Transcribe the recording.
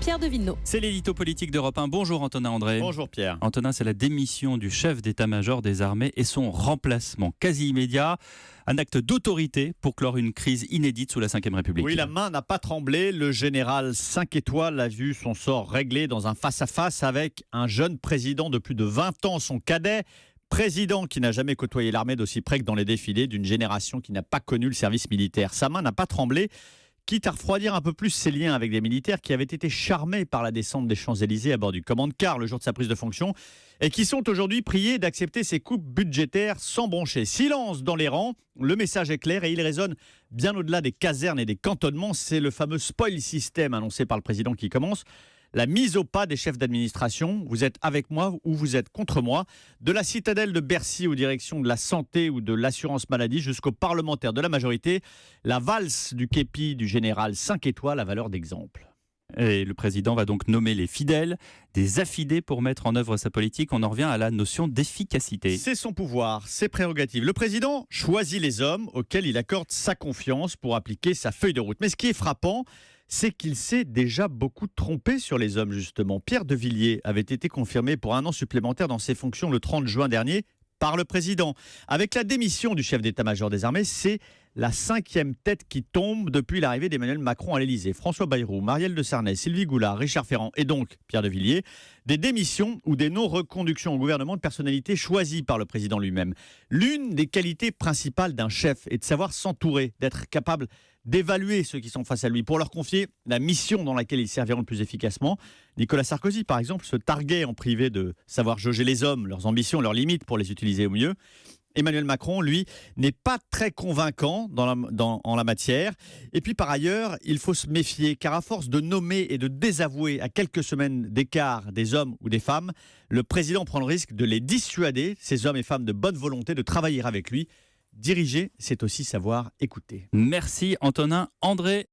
Pierre de Villeneuve. C'est l'édito politique d'Europe 1. Bonjour Antonin André. Bonjour Pierre. Antonin, c'est la démission du chef d'état-major des armées et son remplacement quasi immédiat. Un acte d'autorité pour clore une crise inédite sous la Ve République. Oui, la main n'a pas tremblé. Le général 5 étoiles a vu son sort réglé dans un face-à-face avec un jeune président de plus de 20 ans, son cadet. Président qui n'a jamais côtoyé l'armée d'aussi près que dans les défilés d'une génération qui n'a pas connu le service militaire. Sa main n'a pas tremblé, quitte à refroidir un peu plus ses liens avec des militaires qui avaient été charmés par la descente des Champs-Élysées à bord du commande-car le jour de sa prise de fonction et qui sont aujourd'hui priés d'accepter ces coupes budgétaires sans broncher. Silence dans les rangs, le message est clair et il résonne bien au-delà des casernes et des cantonnements. C'est le fameux spoil system annoncé par le président qui commence. La mise au pas des chefs d'administration, vous êtes avec moi ou vous êtes contre moi, de la citadelle de Bercy aux directions de la santé ou de l'assurance maladie jusqu'aux parlementaires de la majorité, la valse du képi du général 5 étoiles à valeur d'exemple. Et le président va donc nommer les fidèles, des affidés pour mettre en œuvre sa politique. On en revient à la notion d'efficacité. C'est son pouvoir, ses prérogatives. Le président choisit les hommes auxquels il accorde sa confiance pour appliquer sa feuille de route. Mais ce qui est frappant, c'est qu'il s'est déjà beaucoup trompé sur les hommes, justement. Pierre de Villiers avait été confirmé pour 1 an supplémentaire dans ses fonctions le 30 juin dernier par le président. Avec la démission du chef d'état-major des armées, c'est la 5e tête qui tombe depuis l'arrivée d'Emmanuel Macron à l'Élysée. François Bayrou, Marielle de Sarnez, Sylvie Goulard, Richard Ferrand et donc Pierre de Villiers. Des démissions ou des non-reconductions au gouvernement de personnalités choisies par le président lui-même. L'une des qualités principales d'un chef est de savoir s'entourer, d'être capable d'évaluer ceux qui sont face à lui pour leur confier la mission dans laquelle ils serviront le plus efficacement. Nicolas Sarkozy, par exemple, se targuait en privé de savoir jauger les hommes, leurs ambitions, leurs limites pour les utiliser au mieux. Emmanuel Macron, lui, n'est pas très convaincant en la matière. Et puis par ailleurs, il faut se méfier, car à force de nommer et de désavouer à quelques semaines d'écart des hommes ou des femmes, le président prend le risque de les dissuader, ces hommes et femmes de bonne volonté, de travailler avec lui. Diriger, c'est aussi savoir écouter. Merci Antonin André.